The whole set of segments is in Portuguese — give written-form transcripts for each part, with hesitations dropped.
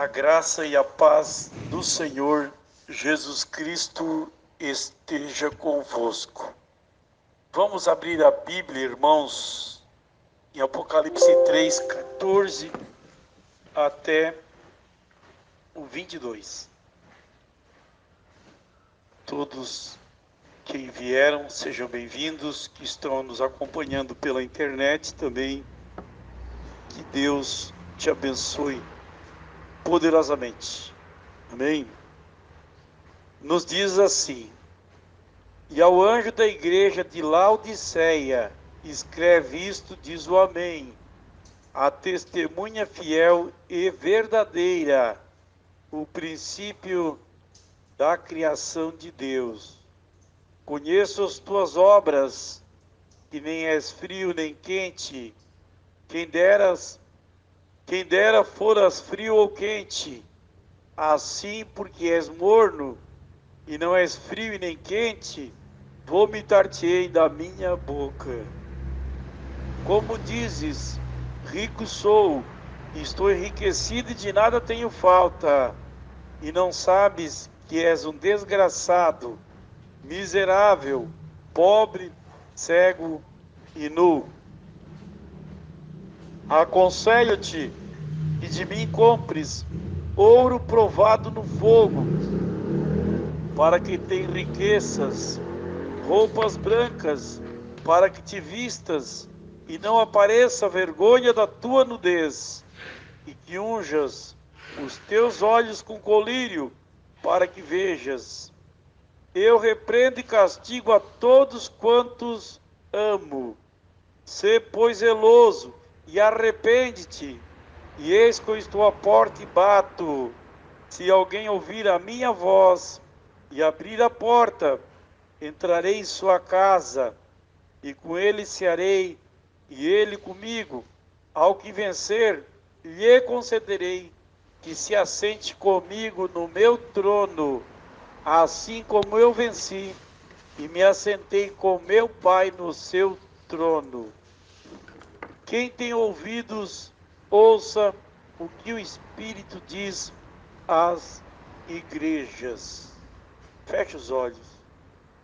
A graça e a paz do Senhor Jesus Cristo esteja convosco. Vamos abrir a Bíblia, irmãos, em Apocalipse 3, 14 até o 22. Todos que vieram, sejam bem-vindos, que estão nos acompanhando pela internet também. Que Deus te abençoe poderosamente. Amém? Nos diz assim: e ao anjo da igreja de Laodiceia, escreve isto, diz o Amém, a testemunha fiel e verdadeira, o princípio da criação de Deus. Conheço as tuas obras, que nem és frio nem quente. Quem dera foras frio ou quente. Assim, porque és morno, e não és frio e nem quente, vomitar-te-ei da minha boca. Como dizes, rico sou, estou enriquecido e de nada tenho falta, e não sabes que és um desgraçado, miserável, pobre, cego e nu. Aconselho-te que de mim compres ouro provado no fogo, para que tenha riquezas, roupas brancas, para que te vistas, e não apareça a vergonha da tua nudez, e que unjas os teus olhos com colírio, para que vejas. Eu repreendo e castigo a todos quantos amo. Sê, pois, zeloso, e arrepende-te, e eis que eu estou à porta e bato. Se alguém ouvir a minha voz e abrir a porta, entrarei em sua casa, e com ele cearei, e ele comigo. Ao que vencer, lhe concederei que se assente comigo no meu trono, assim como eu venci e me assentei com meu Pai no seu trono. Quem tem ouvidos, ouça o que o Espírito diz às igrejas. Feche os olhos.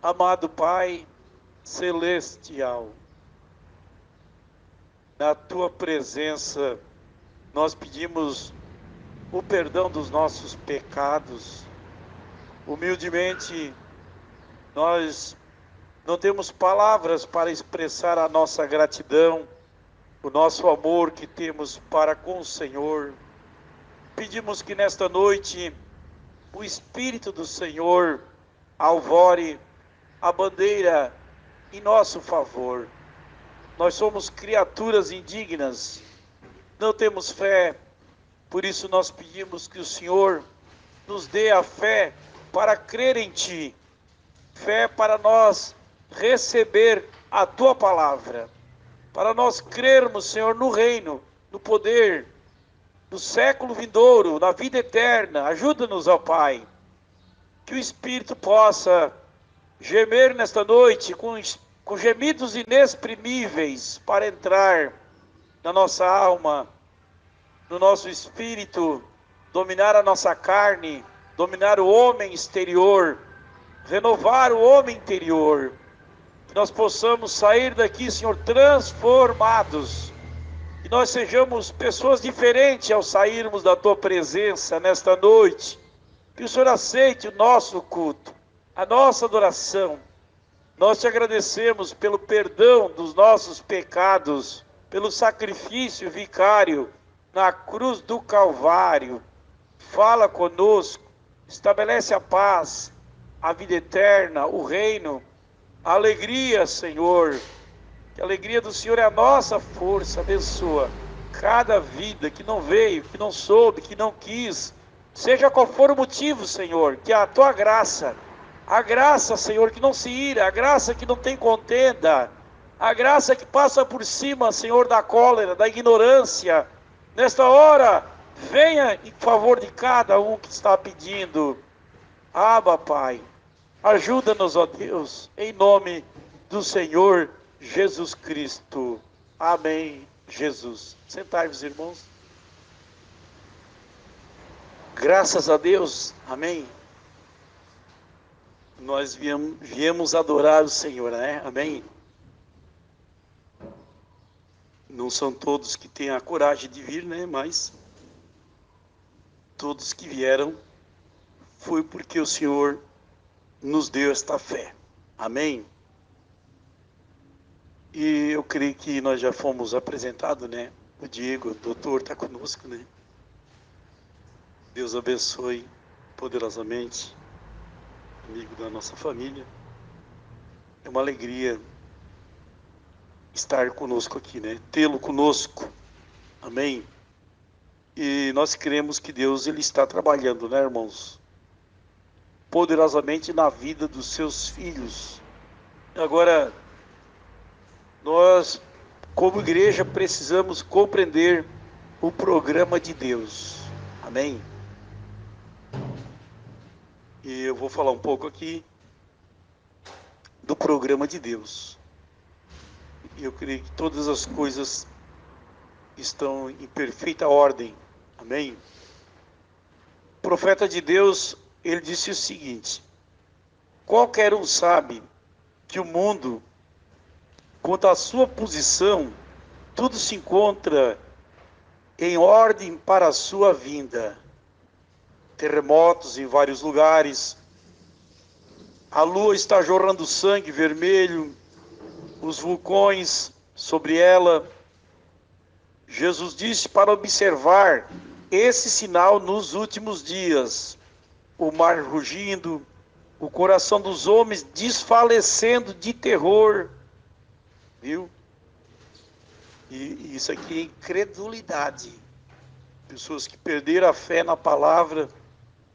Amado Pai Celestial, na Tua presença, nós pedimos o perdão dos nossos pecados. Humildemente, nós não temos palavras para expressar a nossa gratidão, o nosso amor que temos para com o Senhor. Pedimos que nesta noite o Espírito do Senhor alvore a bandeira em nosso favor. Nós somos criaturas indignas, não temos fé, por isso nós pedimos que o Senhor nos dê a fé para crer em Ti, fé para nós receber a Tua palavra, para nós crermos, Senhor, no reino, no poder, no século vindouro, na vida eterna. Ajuda-nos, ó Pai, que o Espírito possa gemer nesta noite com gemidos inexprimíveis para entrar na nossa alma, no nosso espírito, dominar a nossa carne, dominar o homem exterior, renovar o homem interior. Que nós possamos sair daqui, Senhor, transformados. Que nós sejamos pessoas diferentes ao sairmos da Tua presença nesta noite. Que o Senhor aceite o nosso culto, a nossa adoração. Nós te agradecemos pelo perdão dos nossos pecados, pelo sacrifício vicário na cruz do Calvário. Fala conosco, estabelece a paz, a vida eterna, o reino, a alegria, Senhor. Que a alegria do Senhor é a nossa força. Abençoa cada vida que não veio, que não soube, que não quis, seja qual for o motivo, Senhor, que a Tua graça, a graça, Senhor, que não se ira, a graça que não tem contenda, a graça que passa por cima, Senhor, da cólera, da ignorância, nesta hora, venha em favor de cada um que está pedindo. Abba, Pai, ajuda-nos, ó Deus, em nome do Senhor Jesus Cristo. Amém, Jesus. Sentai-vos, irmãos. Graças a Deus, amém. Nós viemos adorar o Senhor, né? Amém. Não são todos que têm a coragem de vir, né? Mas todos que vieram foi porque o Senhor nos deu esta fé. Amém. E eu creio que nós já fomos apresentados, né? O Diego, o doutor, está conosco, né? Deus abençoe poderosamente, amigo da nossa família. É uma alegria estar conosco aqui, né? Tê-lo conosco. Amém. E nós cremos que Deus ele está trabalhando, né, irmãos? Poderosamente na vida dos seus filhos. Agora, nós, como igreja, precisamos compreender o programa de Deus. Amém? E eu vou falar um pouco aqui do programa de Deus. E eu creio que todas as coisas estão em perfeita ordem. Amém? O profeta de Deus, ele disse o seguinte: qualquer um sabe que o mundo, quanto à sua posição, tudo se encontra em ordem para a sua vinda. Terremotos em vários lugares, a lua está jorrando sangue vermelho, os vulcões sobre ela. Jesus disse para observar esse sinal nos últimos dias: o mar rugindo, o coração dos homens desfalecendo de terror. Viu? E isso aqui é incredulidade. Pessoas que perderam a fé na palavra,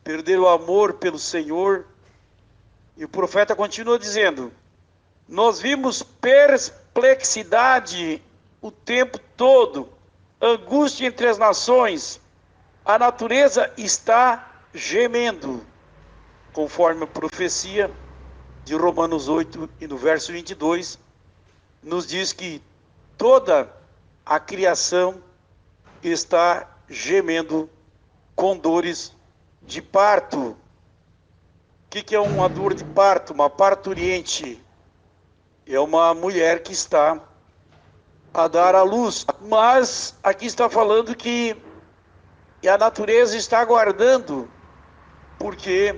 perderam o amor pelo Senhor. E o profeta continua dizendo: nós vimos perplexidade o tempo todo, angústia entre as nações, a natureza está gemendo, conforme a profecia de Romanos 8 e no verso 22, nos diz que toda a criação está gemendo com dores de parto. O que é uma dor de parto? Uma parturiente. É uma mulher que está a dar à luz. Mas aqui está falando que a natureza está aguardando, porque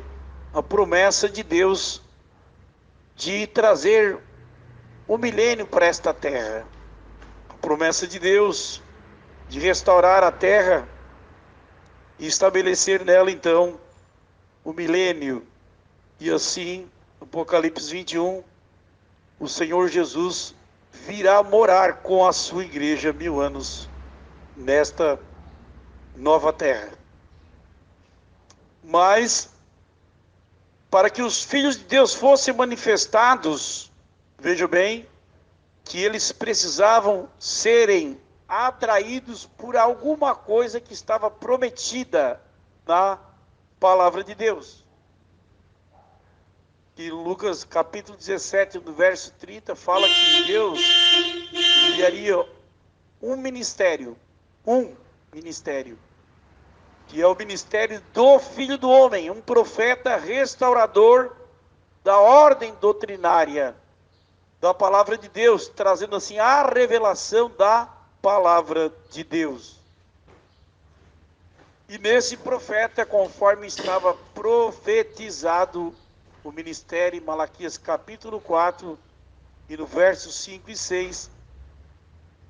a promessa de Deus de trazer o milênio para esta terra. A promessa de Deus de restaurar a terra e estabelecer nela então o milênio. E assim, Apocalipse 21, o Senhor Jesus virá morar com a sua igreja 1000 anos nesta nova terra. Mas, para que os filhos de Deus fossem manifestados, veja bem, que eles precisavam serem atraídos por alguma coisa que estava prometida na palavra de Deus. Que Lucas capítulo 17, no verso 30, fala que Deus enviaria um ministério, que é o ministério do Filho do Homem, um profeta restaurador da ordem doutrinária da palavra de Deus, trazendo assim a revelação da palavra de Deus. E nesse profeta, conforme estava profetizado o ministério em Malaquias capítulo 4, e no verso 5 e 6,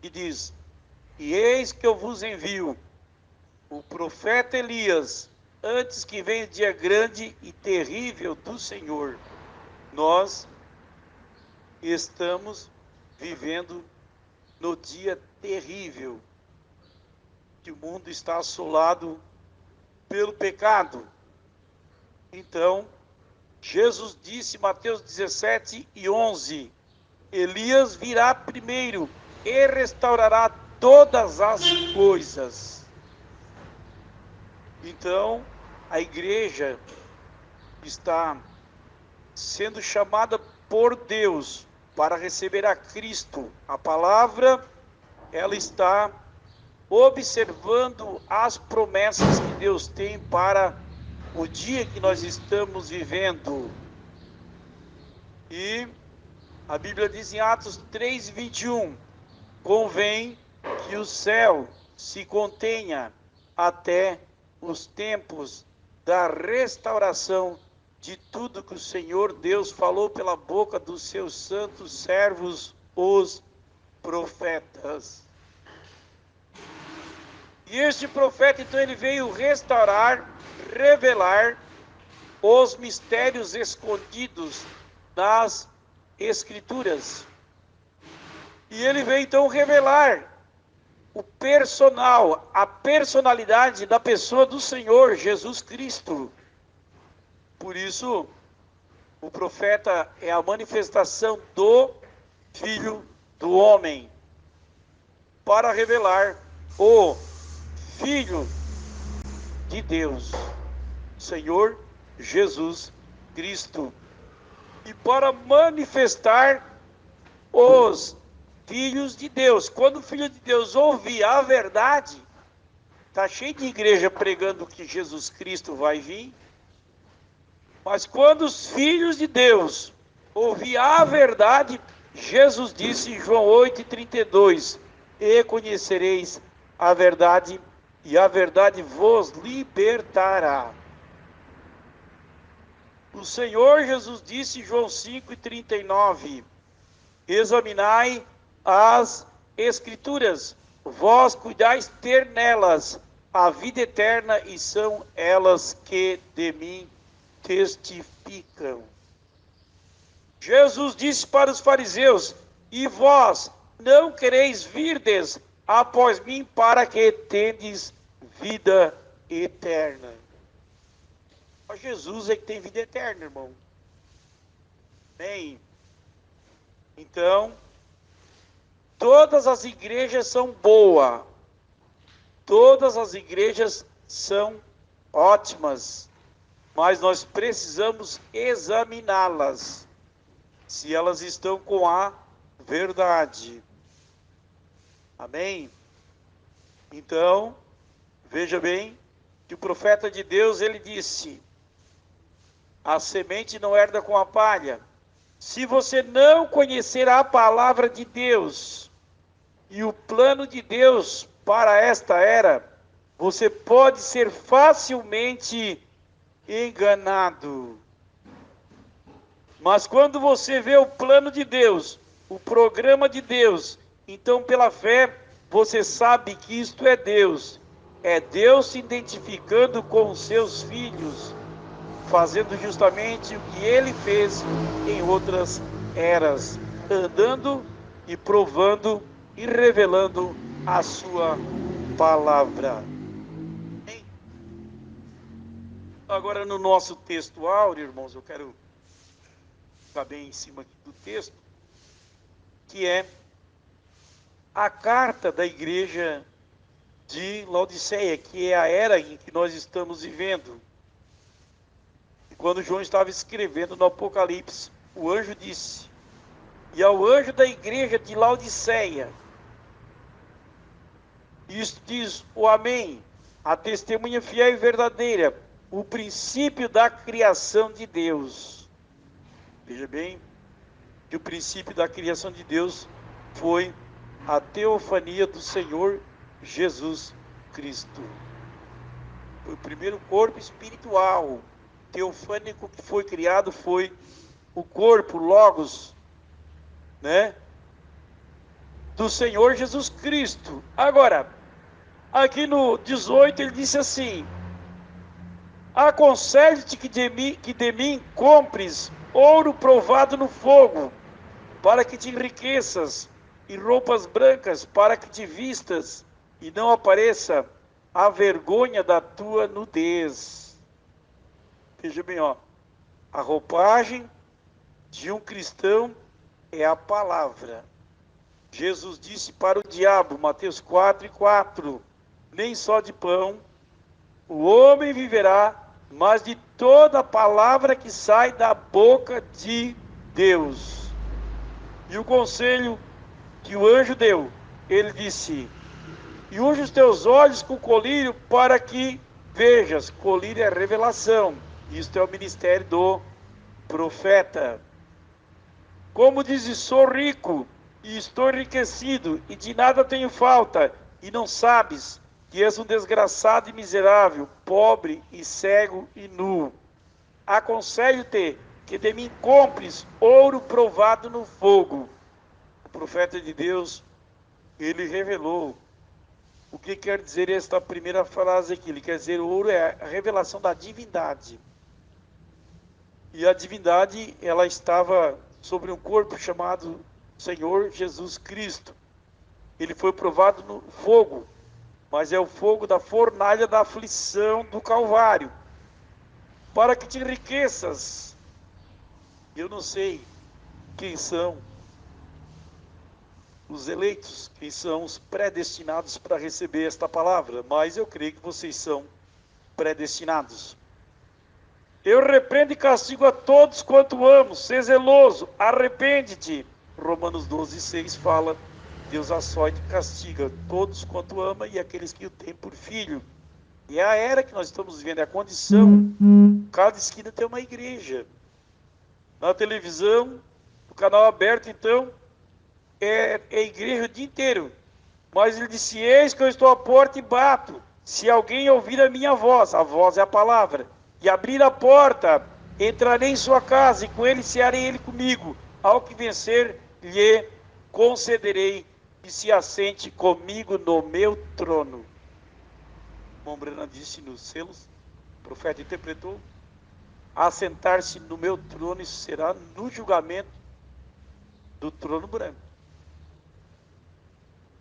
que diz: e eis que eu vos envio o profeta Elias, antes que venha o dia grande e terrível do Senhor. Nós estamos vivendo no dia terrível, que o mundo está assolado pelo pecado. Então, Jesus disse, Mateus 17 e 11, Elias virá primeiro e restaurará todas as coisas. Então, a igreja está sendo chamada por Deus para receber a Cristo. A palavra, ela está observando as promessas que Deus tem para o dia que nós estamos vivendo. E a Bíblia diz em Atos 3:21, convém que o céu se contenha até os tempos da restauração de tudo que o Senhor Deus falou pela boca dos seus santos servos, os profetas. E este profeta, então, ele veio restaurar, revelar os mistérios escondidos nas Escrituras. E ele veio, então, revelar a personalidade da pessoa do Senhor Jesus Cristo. Por isso, o profeta é a manifestação do Filho do Homem, para revelar o Filho de Deus, Senhor Jesus Cristo, e para manifestar os filhos de Deus. Quando o Filho de Deus ouve a verdade, está cheio de igreja pregando que Jesus Cristo vai vir, mas quando os filhos de Deus ouvir a verdade, Jesus disse em João 8:32, e conhecereis a verdade, e a verdade vos libertará. O Senhor Jesus disse em João 5:39, examinai as Escrituras, vós cuidais ter nelas a vida eterna, e são elas que de mim testificam. Jesus disse para os fariseus, e vós não quereis virdes após mim para que tendes vida eterna. Só Jesus é que tem vida eterna, irmão. Amém. Então, todas as igrejas são boas, todas as igrejas são ótimas, mas nós precisamos examiná-las, se elas estão com a verdade. Amém? Então, veja bem, que o profeta de Deus, ele disse, a semente não herda com a palha. Se você não conhecer a palavra de Deus e o plano de Deus para esta era, você pode ser facilmente enganado. Mas quando você vê o plano de Deus, o programa de Deus, então pela fé você sabe que isto é Deus se identificando com os seus filhos, fazendo justamente o que ele fez em outras eras, andando e provando e revelando a sua palavra. Agora, no nosso texto áureo, irmãos, eu quero ficar bem em cima aqui do texto, que é a carta da igreja de Laodiceia, que é a era em que nós estamos vivendo. E quando João estava escrevendo no Apocalipse, o anjo disse, e ao anjo da igreja de Laodiceia, isto diz o Amém, a testemunha fiel e verdadeira, o princípio da criação de Deus. Veja bem, que o princípio da criação de Deus foi a teofania do Senhor Jesus Cristo. Foi o primeiro corpo espiritual teofânico que foi criado, foi o corpo, Logos, né, do Senhor Jesus Cristo. Agora, aqui no 18 ele disse assim, aconselho-te que de mim compres ouro provado no fogo, para que te enriqueças, e roupas brancas, para que te vistas, e não apareça a vergonha da tua nudez. Veja bem, ó, a roupagem de um cristão é a palavra. Jesus disse para o diabo, Mateus 4:4, nem só de pão o homem viverá, mas de toda a palavra que sai da boca de Deus. E o conselho que o anjo deu, ele disse, e unge os teus olhos com colírio para que vejas. Colírio é revelação. Isto é o ministério do profeta. Como dizes, sou rico e estou enriquecido, e de nada tenho falta, e não sabes que és um desgraçado e miserável, pobre e cego e nu. Aconselho-te que de mim compres ouro provado no fogo. O profeta de Deus, ele revelou o que quer dizer esta primeira frase aqui. Ele quer dizer, o ouro é a revelação da divindade. E a divindade, ela estava sobre um corpo chamado Senhor Jesus Cristo. Ele foi provado no fogo, mas é o fogo da fornalha da aflição do Calvário, para que te enriqueças. Eu não sei quem são os eleitos, quem são os predestinados para receber esta palavra, mas eu creio que vocês são predestinados. Eu repreendo e castigo a todos quanto amo, sê zeloso, arrepende-te. Romanos 12:6 fala, Deus açoita e castiga todos quanto ama e aqueles que o têm por filho. E é a era que nós estamos vivendo, é a condição. Cada esquina tem uma igreja. Na televisão, no canal aberto, então, é igreja o dia inteiro. Mas ele disse, eis que eu estou à porta e bato. Se alguém ouvir a minha voz, a voz é a palavra, e abrir a porta, entrarei em sua casa, e com ele cearei ele comigo. Ao que vencer, lhe concederei, e se assente comigo no meu trono. Mombrana disse nos selos, o profeta interpretou, assentar-se no meu trono, isso será no julgamento do trono branco,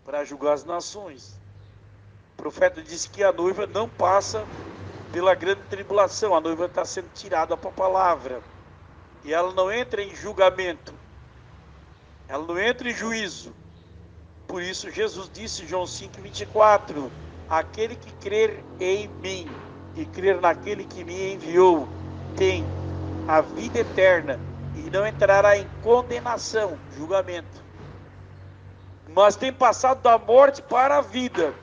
para julgar as nações. O profeta disse que a noiva não passa pela grande tribulação, a noiva está sendo tirada para a palavra, e ela não entra em julgamento, ela não entra em juízo. Por isso Jesus disse, João 5:24, aquele que crer em mim e crer naquele que me enviou, tem a vida eterna e não entrará em condenação, julgamento, mas tem passado da morte para a vida.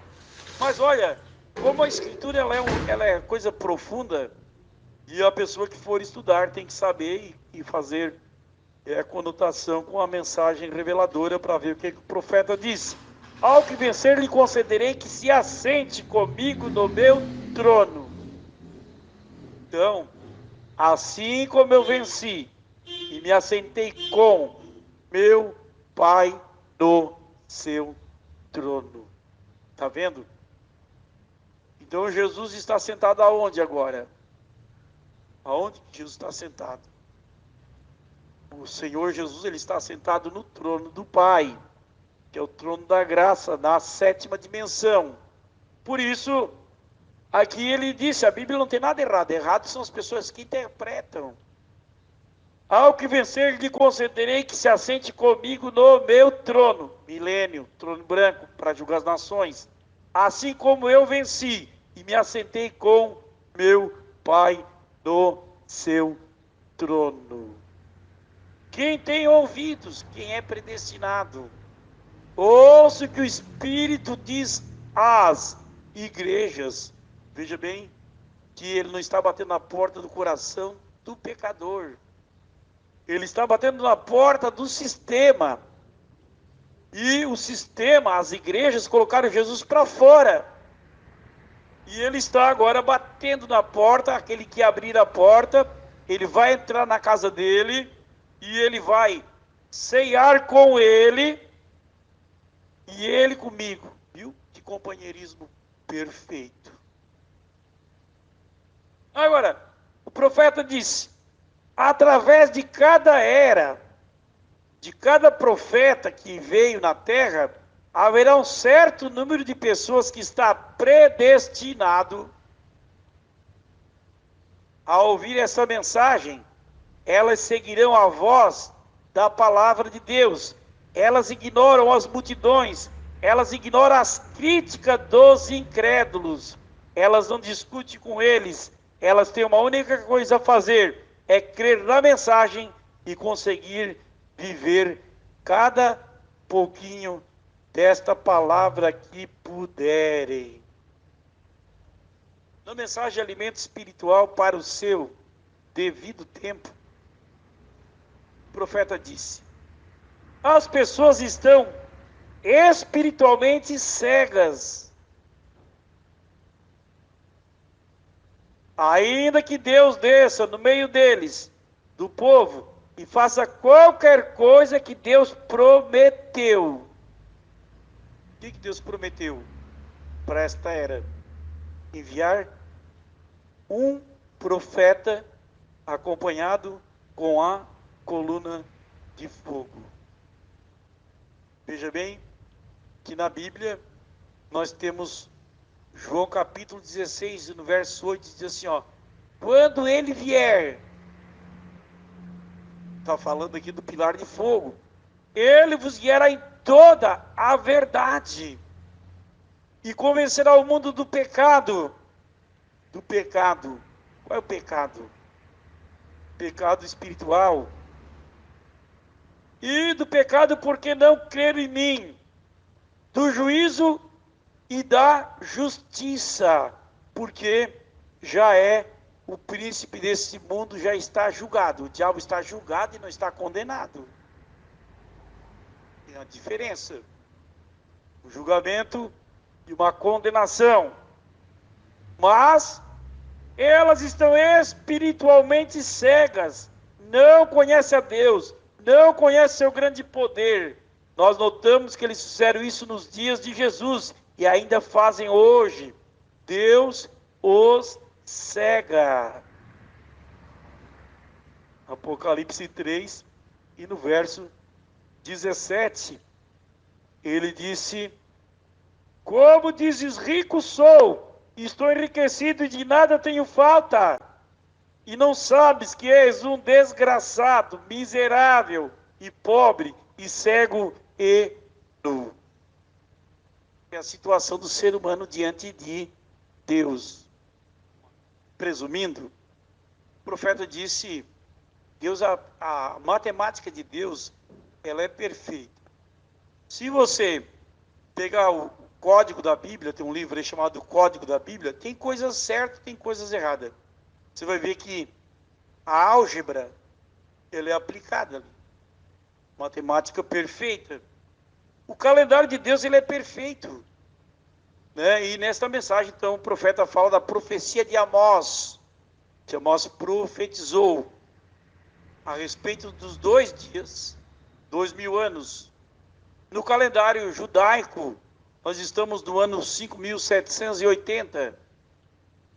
Mas olha, como a escritura ela é coisa profunda, e a pessoa que for estudar tem que saber e fazer conotação com a mensagem reveladora para ver o que o profeta disse. Ao que vencer lhe concederei que se assente comigo no meu trono. Então, assim como eu venci e me assentei com meu Pai no seu trono. Está vendo? Então Jesus está sentado aonde agora? Aonde Jesus está sentado? O Senhor Jesus, ele está sentado no trono do Pai, que é o trono da graça, na 7ª dimensão. Por isso, aqui ele disse, a Bíblia não tem nada errado. Errado são as pessoas que interpretam. Ao que vencer, lhe concederei que se assente comigo no meu trono. Milênio, trono branco, para julgar as nações. Assim como eu venci e me assentei com meu Pai no seu trono. Quem tem ouvidos, quem é predestinado, ouça o que o Espírito diz às igrejas. Veja bem que ele não está batendo na porta do coração do pecador. Ele está batendo na porta do sistema. E o sistema, as igrejas colocaram Jesus para fora. E ele está agora batendo na porta, aquele que abrir a porta, ele vai entrar na casa dele, e ele vai ceiar com ele, e ele comigo. Viu? Que companheirismo perfeito. Agora, o profeta disse, através de cada era, de cada profeta que veio na terra, haverá um certo número de pessoas que está predestinado a ouvir essa mensagem. Elas seguirão a voz da palavra de Deus. Elas ignoram as multidões. Elas ignoram as críticas dos incrédulos. Elas não discutem com eles. Elas têm uma única coisa a fazer, é crer na mensagem e conseguir viver cada pouquinho desta palavra que puderem. Na mensagem Alimento Espiritual para o seu devido tempo, o profeta disse: as pessoas estão espiritualmente cegas. Ainda que Deus desça no meio deles, do povo, e faça qualquer coisa que Deus prometeu. O que Deus prometeu para esta era? Enviar um profeta acompanhado com a coluna de fogo. Veja bem que na Bíblia nós temos João capítulo 16, no verso 8, diz assim, ó: quando ele vier, está falando aqui do pilar de fogo, ele vos guiará em toda a verdade e convencerá o mundo do pecado. Do pecado. Qual é o pecado? Pecado espiritual. E do pecado porque não crer em mim. Do juízo e da justiça, porque já é o príncipe desse mundo, já está julgado. O diabo está julgado e não está condenado. Tem uma diferença. Um julgamento e uma condenação. Mas elas estão espiritualmente cegas, não conhecem a Deus, não conhecem seu grande poder. Nós notamos que eles fizeram isso nos dias de Jesus e ainda fazem hoje. Deus os cega. Apocalipse 3, e no verso 17, ele disse: como dizes, rico sou, estou enriquecido e de nada tenho falta, e não sabes que és um desgraçado, miserável e pobre, e cego e nu. É a situação do ser humano diante de Deus. Presumindo, o profeta disse: Deus, a matemática de Deus, ela é perfeita. Se você pegar o Código da Bíblia, tem um livro aí chamado Código da Bíblia, tem coisas certas, tem coisas erradas. Você vai ver que a álgebra, ela é aplicada ali. Matemática perfeita. O calendário de Deus, ele é perfeito. Né? E nesta mensagem, então, o profeta fala da profecia de Amós, que Amós profetizou a respeito dos 2 dias, 2000 anos. No calendário judaico, nós estamos no ano 5780.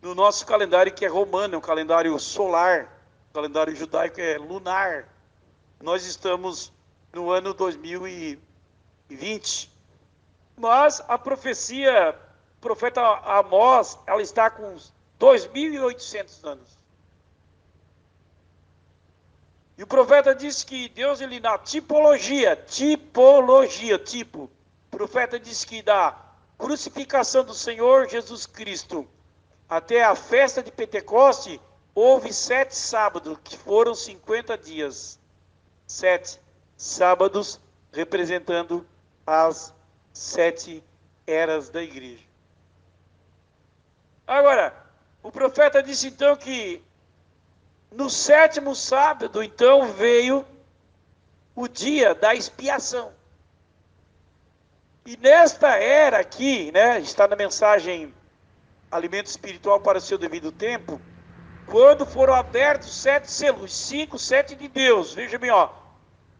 No nosso calendário, que é romano, é um calendário solar, o calendário judaico é lunar. Nós estamos no ano 2020. Mas a profecia, o profeta Amós, ela está com 2800 anos. E o profeta disse que Deus, ele na tipo, o profeta disse que da crucificação do Senhor Jesus Cristo até a festa de Pentecoste, houve 7 sábados, que foram 50 dias. 7 sábados, representando as 7 eras da igreja. Agora, o profeta disse então que no 7º sábado, então, veio o dia da expiação. E nesta era aqui, né, está na mensagem Alimento Espiritual para o seu devido tempo, quando foram abertos 7 selos, 5, 7 de Deus. Veja bem, ó,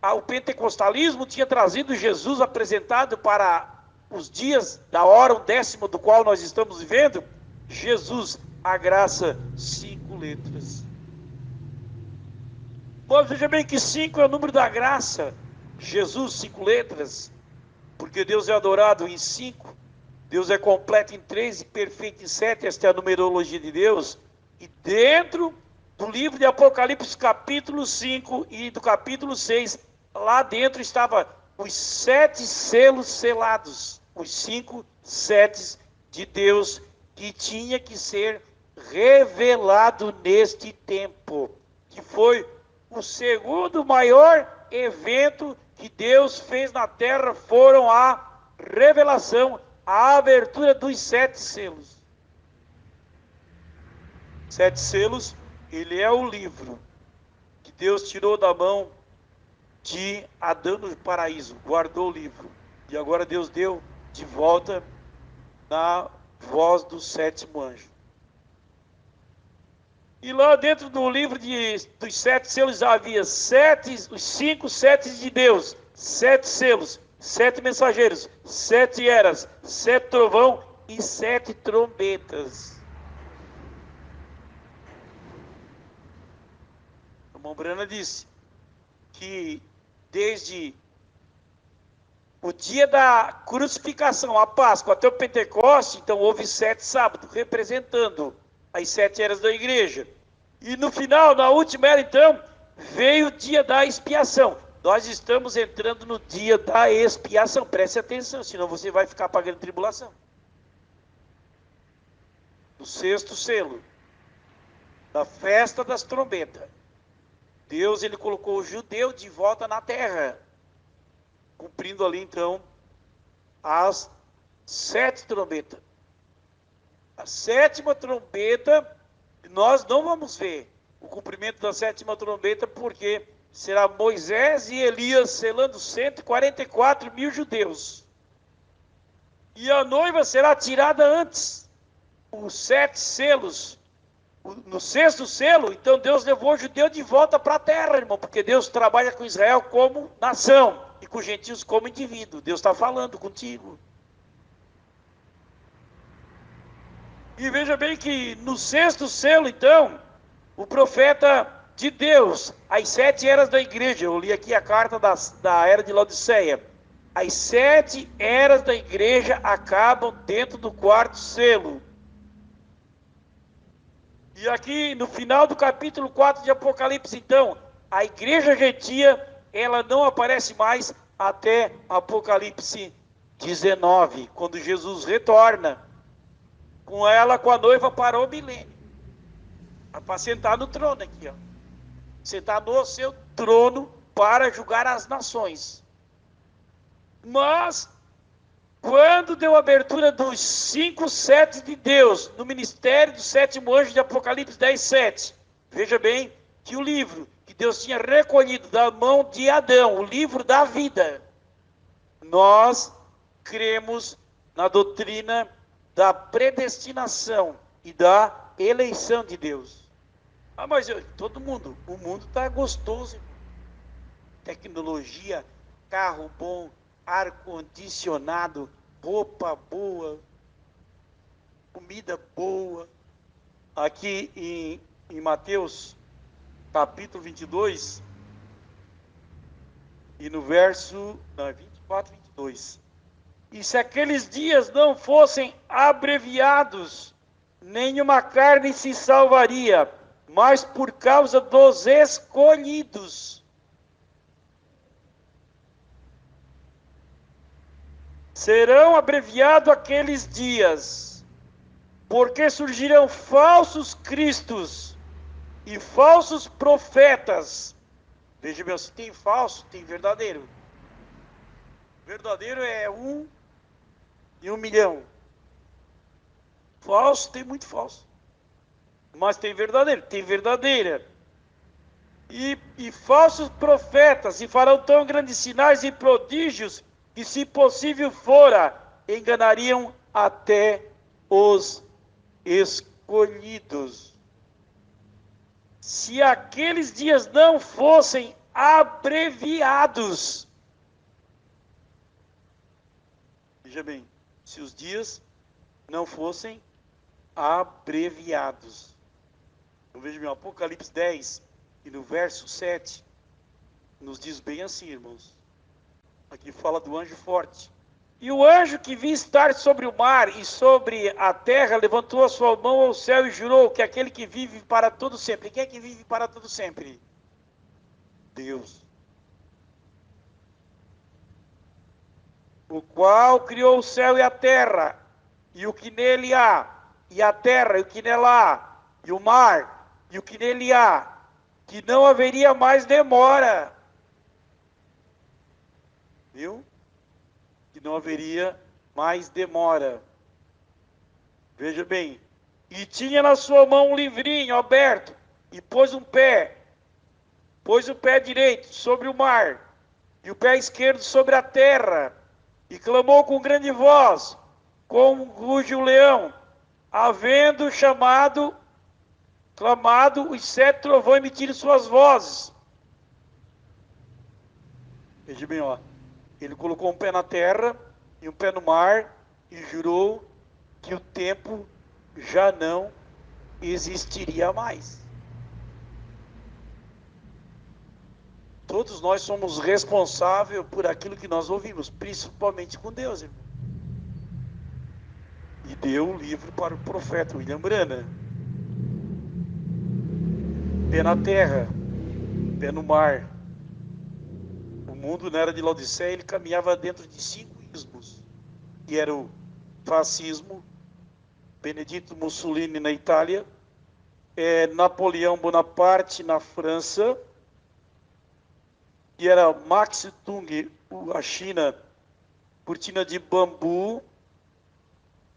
o pentecostalismo tinha trazido Jesus apresentado para os dias da hora, 10º do qual nós estamos vivendo. Jesus, a graça, 5 letras. Mas veja bem que 5 é o número da graça. Jesus, 5 letras. Porque Deus é adorado em 5. Deus é completo em 3 e perfeito em 7. Esta é a numerologia de Deus. E dentro do livro de Apocalipse, capítulo 5 e do capítulo 6, lá dentro estava os 7 selos selados. Os 5 setes de Deus que tinha que ser revelado neste tempo. Que foi o segundo maior evento que Deus fez na terra, foram a revelação, a abertura dos 7 selos. 7 selos, ele é o livro que Deus tirou da mão de Adão no paraíso, guardou o livro. E agora Deus deu de volta na voz do 7º anjo. E lá dentro do livro dos 7 selos havia os 5 setes de Deus, 7 selos, 7 mensageiros, 7 eras, 7 trovão e 7 trombetas. A irmã Brana disse que desde o dia da crucificação, a Páscoa, até o Pentecoste, então houve 7 sábados, representando as 7 eras da igreja. E no final, na última era, então, veio o dia da expiação. Nós estamos entrando no dia da expiação. Preste atenção, senão você vai ficar pagando tribulação. No 6º selo, da festa das trombetas, Deus, ele colocou o judeu de volta na terra, cumprindo ali, então, as 7 trombetas. A 7ª trombeta, nós não vamos ver o cumprimento da 7ª trombeta, porque será Moisés e Elias selando 144 mil judeus. E a noiva será tirada antes. Os 7 selos. No 6º selo, então Deus levou o judeu de volta para a terra, irmão, porque Deus trabalha com Israel como nação e com os gentios como indivíduo. Deus está falando contigo. E veja bem que no 6º selo, então, o profeta de Deus, as 7 eras da igreja, eu li aqui a carta da era de Laodiceia, as 7 eras da igreja acabam dentro do 4º selo. E aqui no final do capítulo 4 de Apocalipse, então, a igreja gentia, ela não aparece mais até Apocalipse 19, quando Jesus retorna com ela, com a noiva, para o milênio. Para sentar no trono aqui, ó. Sentar no seu trono para julgar as nações. Mas, quando deu a abertura dos 5 setes de Deus, no ministério do 7º anjo de Apocalipse 10:7, veja bem que o livro que Deus tinha recolhido da mão de Adão, o livro da vida, nós cremos na doutrina da predestinação e da eleição de Deus. Ah, mas todo mundo, o mundo está gostoso, irmão. Tecnologia, carro bom, ar-condicionado, roupa boa, comida boa. Aqui em Mateus, capítulo 22, e no verso 24, 22. E se aqueles dias não fossem abreviados, nenhuma carne se salvaria, mas por causa dos escolhidos. Serão abreviados aqueles dias, porque surgirão falsos cristos e falsos profetas. Veja bem, se tem falso, tem verdadeiro. Verdadeiro é 1 em 1 milhão. Falso, tem muito falso. Mas tem verdadeiro, tem verdadeira. E falsos profetas, e farão tão grandes sinais e prodígios, que se possível fora, enganariam até os escolhidos. Se aqueles dias não fossem abreviados, veja bem, se os dias não fossem abreviados. Então veja bem, Apocalipse 10, e no verso 7, nos diz bem assim, irmãos. Aqui fala do anjo forte. E o anjo que vi estar sobre o mar e sobre a terra levantou a sua mão ao céu e jurou que aquele que vive para todo sempre. Quem é que vive para todo sempre? Deus. O qual criou o céu e a terra, e o que nele há, e a terra, e o que nela há, e o mar, e o que nele há, que não haveria mais demora. Viu? Que não haveria mais demora. Veja bem, e tinha na sua mão um livrinho aberto, e pôs o pé direito sobre o mar, e o pé esquerdo sobre a terra, e clamou com grande voz, como ruge o leão, havendo clamado, os 7 trovões emitiram suas vozes. Veja bem, ó, ele colocou um pé na terra e um pé no mar, e jurou que o tempo já não existiria mais. Todos nós somos responsáveis por aquilo que nós ouvimos, principalmente com Deus, irmão. E deu o livro para o profeta William Branham. Pé na terra, pé no mar. O mundo, na era de Laodiceia, ele caminhava dentro de 5 ismos, que era o fascismo, Benedito Mussolini na Itália, Napoleão Bonaparte na França, que era Max Tung, a China, cortina de bambu,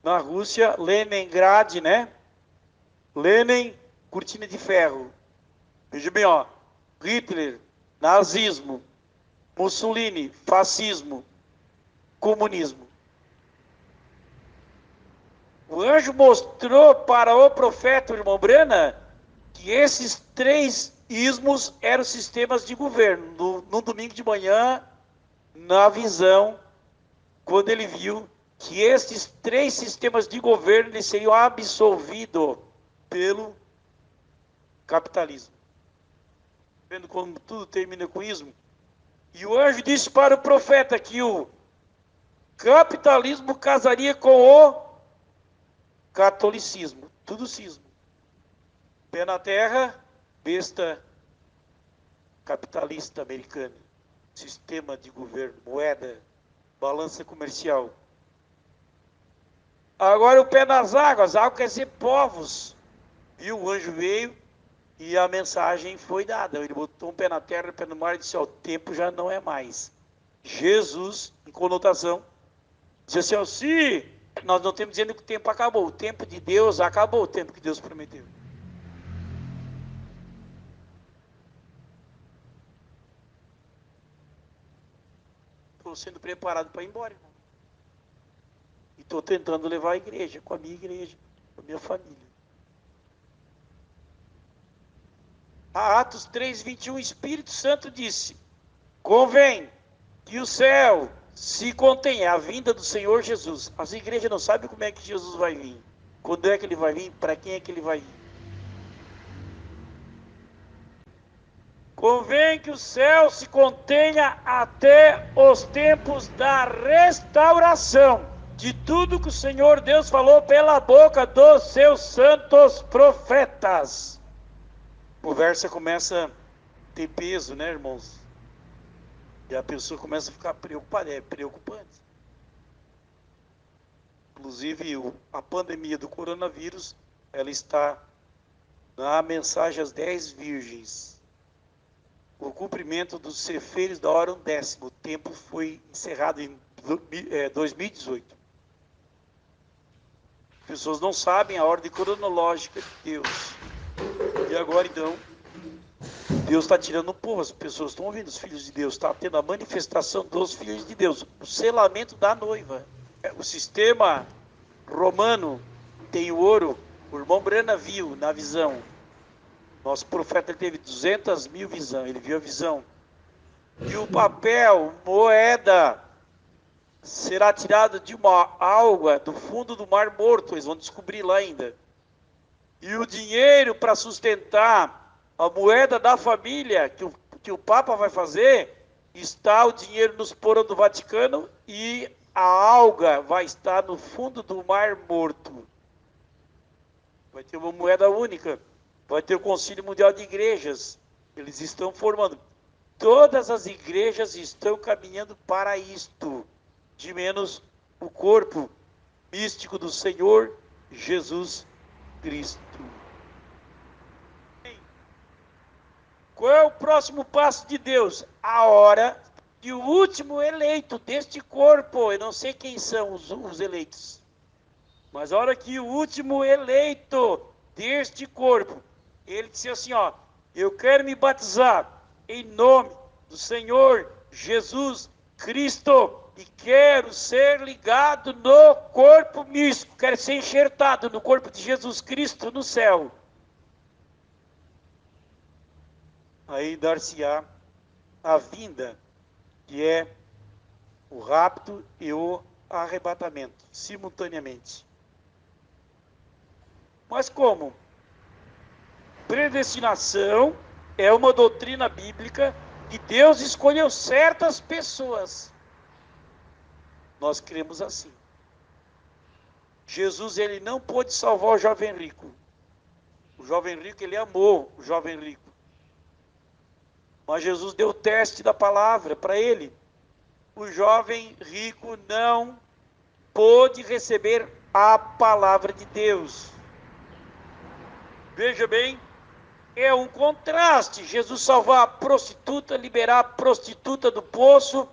na Rússia, Leningrad, né? Lenin, cortina de ferro. Veja bem, ó, Hitler, nazismo, Mussolini, fascismo, comunismo. O anjo mostrou para o profeta, o irmão Branham, que esses 3 ismos eram sistemas de governo. No domingo de manhã, na visão, quando ele viu que esses 3 sistemas de governo eles seriam absolvidos pelo capitalismo. Vendo como tudo termina com ismo? E o anjo disse para o profeta que o capitalismo casaria com o catolicismo. Tudo cismo. Pé na terra, besta capitalista americana. Sistema de governo, moeda, balança comercial. Agora o pé nas águas quer dizer povos. E o anjo veio e a mensagem foi dada. Ele botou um pé na terra, um pé no mar e disse, ó, o tempo já não é mais. Jesus, em conotação, disse assim, ó, se nós não estamos dizendo que o tempo acabou. O tempo de Deus acabou, o tempo que Deus prometeu. Estou sendo preparado para ir embora, irmão. E estou tentando levar a igreja, com a minha igreja, com a minha família. Atos 3:21, o Espírito Santo disse, convém que o céu se contenha a vinda do Senhor Jesus. As igrejas não sabem como é que Jesus vai vir. Quando é que ele vai vir? Para quem é que ele vai vir? Convém que o céu se contenha até os tempos da restauração de tudo que o Senhor Deus falou pela boca dos seus santos profetas. A conversa começa a ter peso, né, irmãos? E a pessoa começa a ficar preocupada, é preocupante. Inclusive, a pandemia do coronavírus, ela está na mensagem às 10 virgens. O cumprimento dos ceferes da hora 10º. O tempo foi encerrado em 2018. As pessoas não sabem a ordem cronológica de Deus. E agora, então, Deus está tirando o povo, as pessoas estão ouvindo, os filhos de Deus, está tendo a manifestação dos filhos de Deus, o selamento da noiva. O sistema romano tem o ouro, o irmão Branham viu na visão. Nosso profeta teve 200.000 visões, ele viu a visão. E o papel, moeda, será tirado de uma alga do fundo do mar morto, eles vão descobrir lá ainda. E o dinheiro para sustentar a moeda da família que o Papa vai fazer, está o dinheiro nos porões do Vaticano e a alga vai estar no fundo do mar morto. Vai ter uma moeda única, vai ter o Concílio Mundial de Igrejas, eles estão formando. Todas as igrejas estão caminhando para isto, de menos o corpo místico do Senhor Jesus Cristo. Qual é o próximo passo de Deus? A hora que o último eleito deste corpo, eu não sei quem são os eleitos, mas a hora que o último eleito deste corpo, ele disse assim, ó, eu quero me batizar em nome do Senhor Jesus Cristo e quero ser ligado no corpo místico, quero ser enxertado no corpo de Jesus Cristo no céu. Aí dar-se-á a vinda, que é o rapto e o arrebatamento, simultaneamente. Mas como? Predestinação é uma doutrina bíblica que Deus escolheu certas pessoas. Nós cremos assim. Jesus, ele não pôde salvar o jovem rico. O jovem rico, ele amou o jovem rico. Mas Jesus deu o teste da palavra para ele. O jovem rico não pôde receber a palavra de Deus. Veja bem, é um contraste. Jesus salvar a prostituta, liberar a prostituta do poço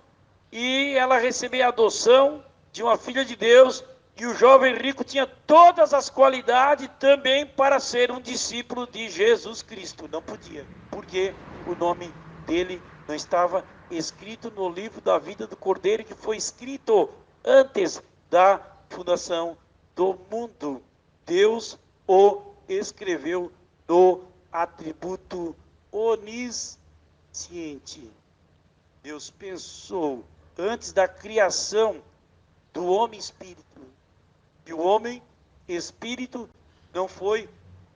e ela receber a adoção de uma filha de Deus. E o jovem rico tinha todas as qualidades também para ser um discípulo de Jesus Cristo. Não podia, porque o nome dele não estava escrito no livro da vida do Cordeiro, que foi escrito antes da fundação do mundo. Deus o escreveu no atributo onisciente. Deus pensou antes da criação do homem espírito. E o homem espírito não foi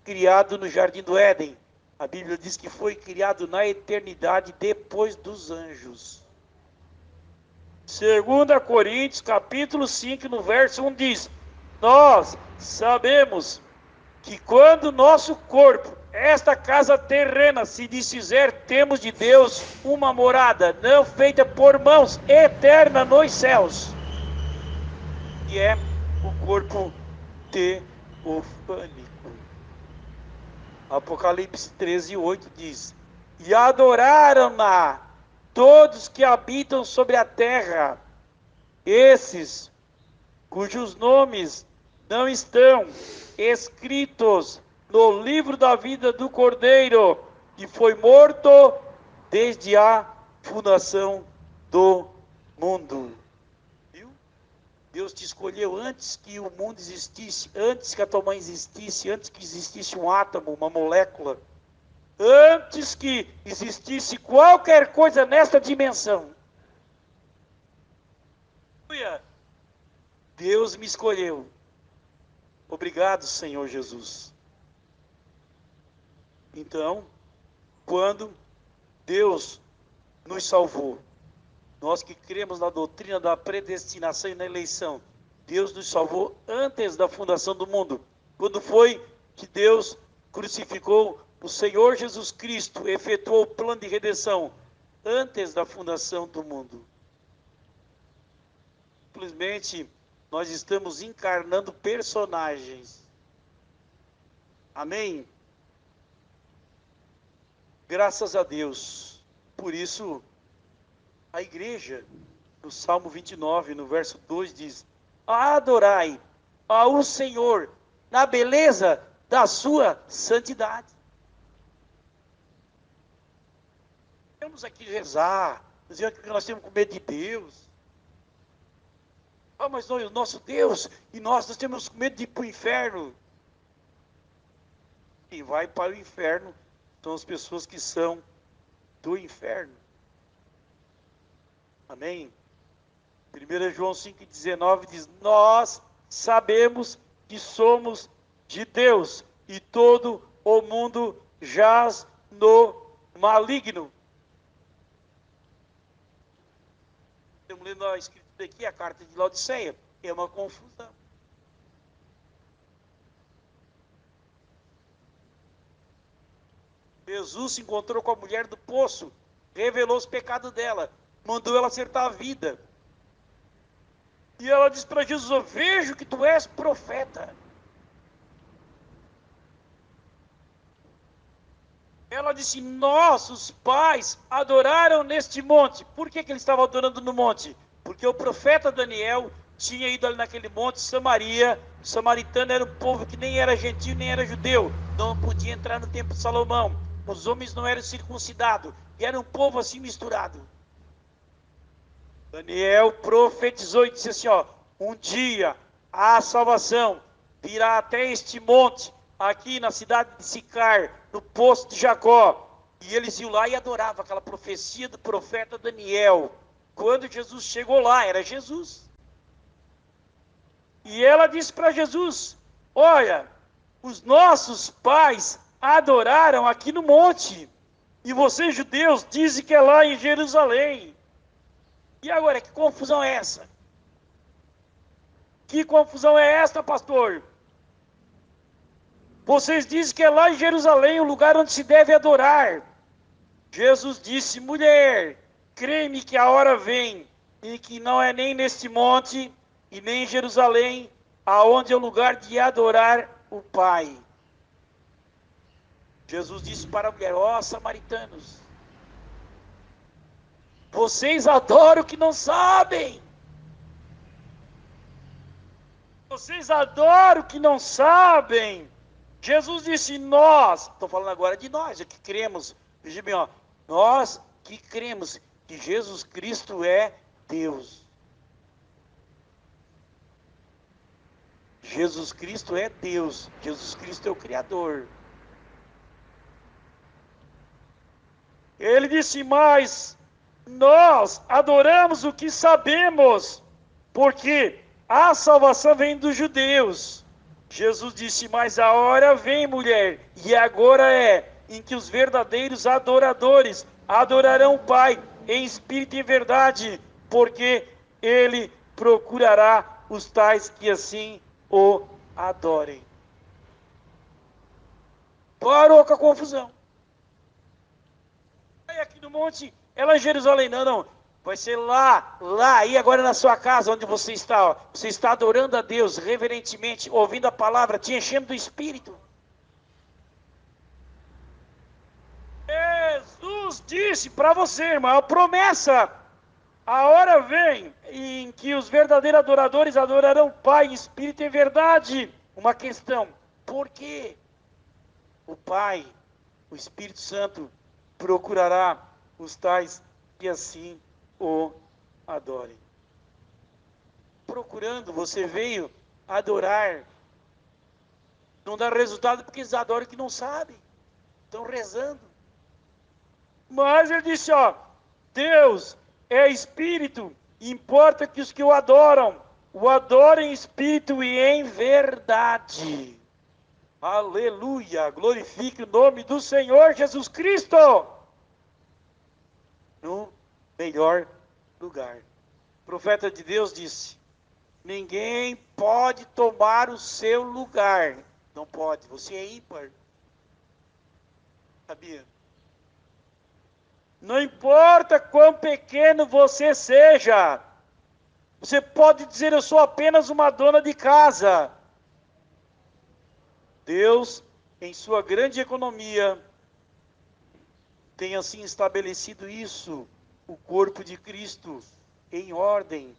criado no jardim do Éden. A Bíblia diz que foi criado na eternidade depois dos anjos. 2 Coríntios, capítulo 5, no verso 1 diz: nós sabemos que quando nosso corpo, esta casa terrena, se desfizer, temos de Deus uma morada, não feita por mãos, eterna nos céus, que é o corpo teofânico. Apocalipse 13:8 diz: e adoraram-na todos que habitam sobre a terra, esses cujos nomes não estão escritos no livro da vida do Cordeiro, que foi morto desde a fundação do mundo. Viu? Deus te escolheu antes que o mundo existisse, antes que a tua mãe existisse, antes que existisse um átomo, uma molécula, antes que existisse qualquer coisa nesta dimensão. Deus me escolheu. Obrigado, Senhor Jesus. Então, quando Deus nos salvou, nós que cremos na doutrina da predestinação e na eleição, Deus nos salvou antes da fundação do mundo. Quando foi que Deus crucificou o Senhor Jesus Cristo, efetuou o plano de redenção antes da fundação do mundo. Simplesmente, nós estamos encarnando personagens. Amém? Graças a Deus. Por isso, a igreja, no Salmo 29, no verso 2, diz: adorai ao Senhor na beleza da sua santidade. Temos aqui rezar, dizer que nós temos com medo de Deus. Ah, mas não, o nosso Deus, e nós temos medo de ir para o inferno. Quem vai para o inferno são as pessoas que são do inferno. Amém? 1 João 5,19 diz: nós sabemos que somos de Deus, e todo o mundo jaz no maligno. Estamos lendo a escritura aqui, a carta de Laodiceia. É uma confusão. Jesus se encontrou com a mulher do poço, revelou os pecados dela, mandou ela acertar a vida. E ela disse para Jesus: eu vejo que tu és profeta. ela disse: nossos pais adoraram neste monte. Por que eles estavam adorando no monte? Porque o profeta Daniel tinha ido ali naquele monte, Samaria. O samaritano era um povo que nem era gentil, nem era judeu. Não podia entrar no templo de Salomão. Os homens não eram circuncidados. E era um povo assim misturado. Daniel profetizou e disse assim, um dia a salvação virá até este monte, aqui na cidade de Sicar, no poço de Jacó. E eles iam lá e adoravam aquela profecia do profeta Daniel. Quando Jesus chegou lá, era Jesus. E ela disse para Jesus: olha, os nossos pais adoraram aqui no monte, e vocês judeus dizem que é lá em Jerusalém. E agora, que confusão é essa? Que confusão é esta, pastor? Vocês dizem que é lá em Jerusalém o lugar onde se deve adorar. Jesus disse: mulher, crê-me que a hora vem, e que não é nem neste monte, e nem em Jerusalém, aonde é o lugar de adorar o Pai. Jesus disse para a mulher: samaritanos, vocês adoram o que não sabem. Vocês adoram o que não sabem. Jesus disse: nós, estou falando agora de nós, que cremos, veja bem, nós que cremos que Jesus Cristo é Deus. Jesus Cristo é Deus, Jesus Cristo é o Criador. Ele disse: mas nós adoramos o que sabemos, porque a salvação vem dos judeus. Jesus disse: mas a hora vem, mulher, e agora é, em que os verdadeiros adoradores adorarão o Pai em espírito e em verdade, porque Ele procurará os tais que assim o adorem. Parou com a confusão. Aí aqui no monte, é lá em Jerusalém, não. Vai ser lá, aí agora na sua casa, onde você está. Você está adorando a Deus reverentemente, ouvindo a palavra, te enchendo do Espírito. Jesus disse para você, irmão, a promessa: a hora vem em que os verdadeiros adoradores adorarão o Pai em espírito e em verdade. Uma questão: por quê? O Pai, o Espírito Santo, procurará os tais que assim o adorem. Procurando, você veio adorar. Não dá resultado porque eles adoram o que não sabem. Estão rezando. Mas ele disse, Deus é Espírito, importa que os que o adorem em Espírito e em verdade. Aleluia, glorifique o nome do Senhor Jesus Cristo. No melhor lugar. O profeta de Deus disse: ninguém pode tomar o seu lugar. Não pode, você é ímpar. Sabia? Não importa quão pequeno você seja. Você pode dizer: eu sou apenas uma dona de casa. Deus, em sua grande economia, tem assim estabelecido isso, o corpo de Cristo, em ordem,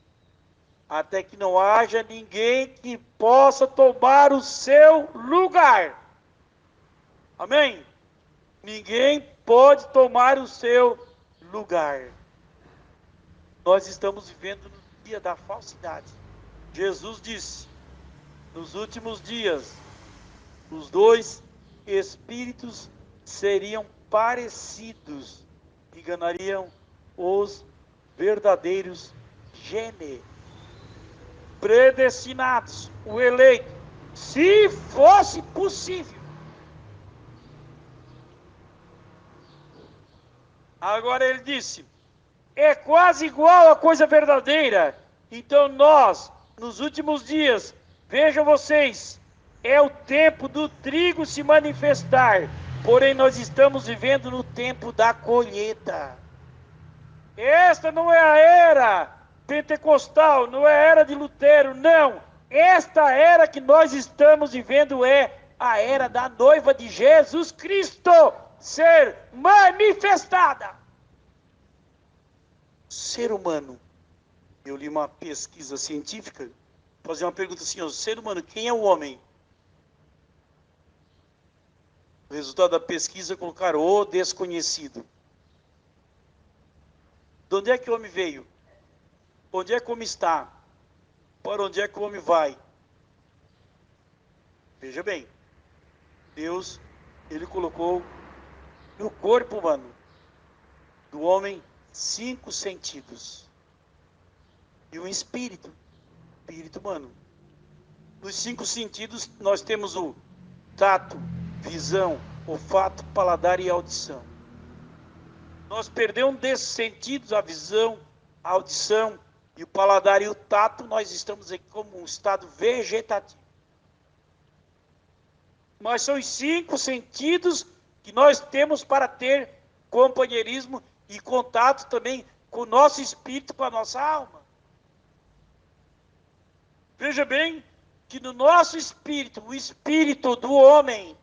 até que não haja ninguém que possa tomar o seu lugar. Amém? Ninguém pode tomar o seu lugar. Nós estamos vivendo no dia da falsidade. Jesus disse: nos últimos dias, os dois espíritos seriam parecidos, enganariam os verdadeiros gene, predestinados, o eleito, se fosse possível. Agora ele disse: é quase igual a coisa verdadeira. Então nós, nos últimos dias, vejam vocês, é o tempo do trigo se manifestar, porém nós estamos vivendo no tempo da colheita. Esta não é a era pentecostal, não é a era de Lutero, não. Esta era que nós estamos vivendo é a era da noiva de Jesus Cristo. ser manifestada. Ser humano. Eu li uma pesquisa científica, fazer uma pergunta assim, o ser humano, quem é o homem? O resultado da pesquisa colocaram o desconhecido. De onde é que o homem veio? Onde é que o homem está? Para onde é que o homem vai? Veja bem, Deus, ele colocou no corpo humano do homem 5 sentidos. E um espírito humano. Nos 5 sentidos nós temos o tato, visão, olfato, paladar e audição. Nós perdemos um desses sentidos, a visão, a audição e o paladar e o tato, nós estamos aqui como um estado vegetativo. Mas são os 5 sentidos que nós temos para ter companheirismo e contato também com o nosso espírito, com a nossa alma. Veja bem que no nosso espírito, o espírito do homem,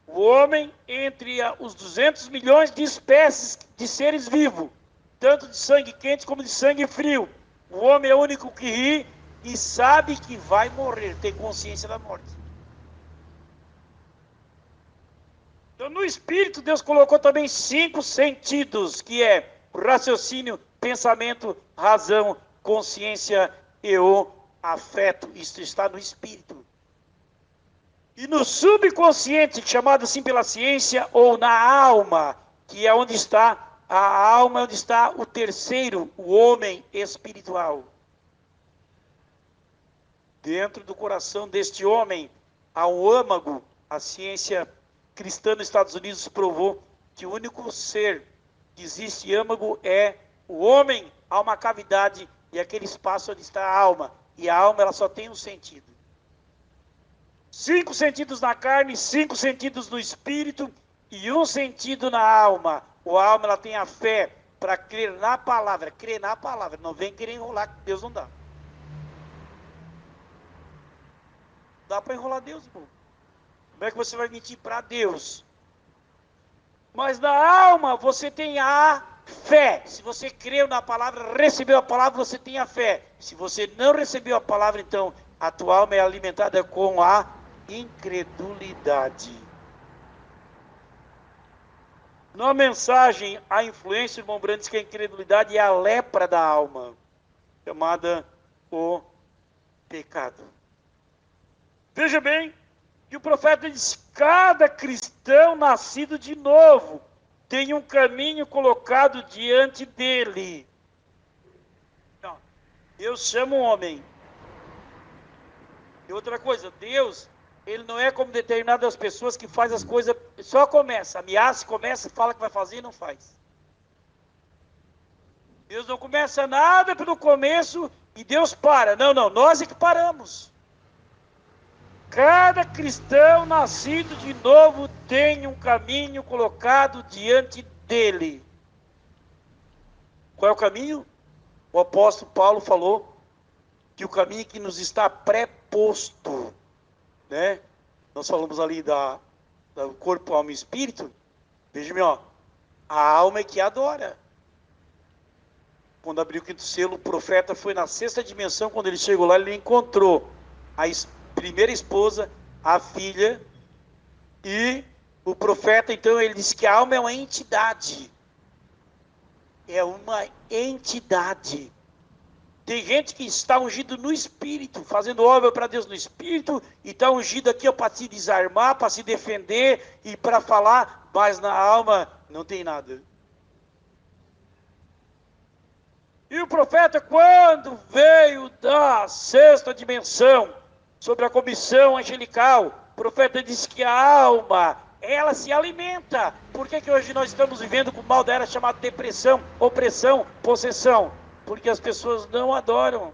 o homem entre os 200 milhões de espécies de seres vivos, tanto de sangue quente como de sangue frio, o homem é o único que ri e sabe que vai morrer, tem consciência da morte. Então no espírito Deus colocou também 5 sentidos, que é o raciocínio, pensamento, razão, consciência e o afeto. Isso está no espírito. E no subconsciente, chamado assim pela ciência, ou na alma, que é onde está a alma, onde está o terceiro, o homem espiritual. Dentro do coração deste homem há um âmago. A ciência cristã nos Estados Unidos provou que o único ser que existe âmago é o homem. Há uma cavidade e aquele espaço onde está a alma. E a alma ela só tem um sentido. 5 sentidos na carne, 5 sentidos no espírito e 1 sentido na alma. A alma ela tem a fé para crer na palavra. Crer na palavra. Não vem querer enrolar, que Deus não dá. Dá para enrolar Deus, irmão. Como é que você vai mentir para Deus? Mas na alma você tem a fé. Se você creu na palavra, recebeu a palavra, você tem a fé. Se você não recebeu a palavra, então a tua alma é alimentada com a incredulidade. Na mensagem, a influência, irmão Brandt, diz que a incredulidade é a lepra da alma, chamada o pecado. Veja bem, que o profeta diz, cada cristão nascido de novo tem um caminho colocado diante dele. Então, Deus chama um homem. E outra coisa, Deus, ele não é como determinadas pessoas que faz as coisas, só começa, ameaça, começa, fala que vai fazer e não faz. Deus não começa nada pelo começo e Deus para. Não, nós é que paramos. Cada cristão nascido de novo tem um caminho colocado diante dele. Qual é o caminho? O apóstolo Paulo falou que o caminho que nos está pré-posto, né? Nós falamos ali do corpo, alma e espírito. Veja bem, a alma é que adora. Quando abriu o 5º selo, o profeta foi na 6ª dimensão. Quando ele chegou lá, ele encontrou a primeira esposa, a filha, e o profeta, então, ele disse que a alma é uma entidade. É uma entidade. Tem gente que está ungido no espírito, fazendo obra para Deus no espírito, e está ungido aqui para se desarmar, para se defender e para falar, mas na alma não tem nada. E o profeta, quando veio da 6ª dimensão, sobre a comissão angelical, o profeta disse que a alma, ela se alimenta. Por que hoje nós estamos vivendo com o mal da era chamado depressão, opressão, possessão? Porque as pessoas não adoram.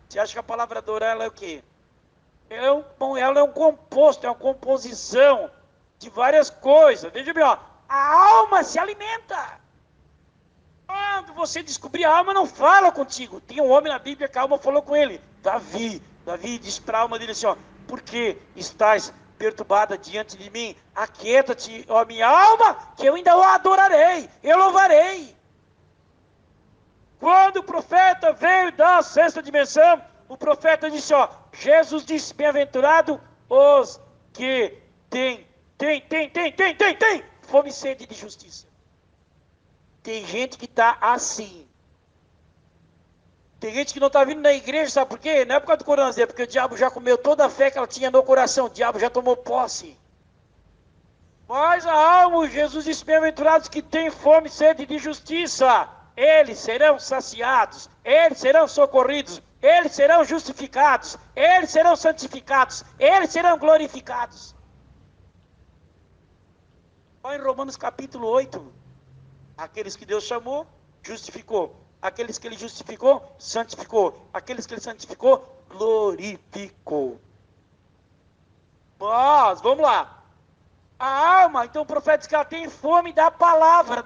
Você acha que a palavra adorar ela é o quê? Ela é um composto, é uma composição de várias coisas. Veja bem, a alma se alimenta. Quando você descobrir, a alma não fala contigo. Tem um homem na Bíblia que a alma falou com ele, Davi disse para a alma dele assim, por que estás perturbada diante de mim, aquieta-te, ó minha alma, que eu ainda o adorarei, eu louvarei. Quando o profeta veio da sexta dimensão, o profeta disse, ó, Jesus disse, bem-aventurado os que têm fome e sede de justiça. Tem gente que está assim. Tem gente que não está vindo na igreja, sabe por quê? Não é por causa do coronavírus, é porque o diabo já comeu toda a fé que ela tinha no coração. O diabo já tomou posse. Mas a alma, Jesus disse, bem-aventurados que têm fome e sede de justiça. Eles serão saciados, eles serão socorridos, eles serão justificados, eles serão santificados, eles serão glorificados. Olha em Romanos capítulo 8. Aqueles que Deus chamou, justificou. Aqueles que Ele justificou, santificou. Aqueles que Ele santificou, glorificou. Mas, vamos lá. A alma, então o profeta diz que ela tem fome da palavra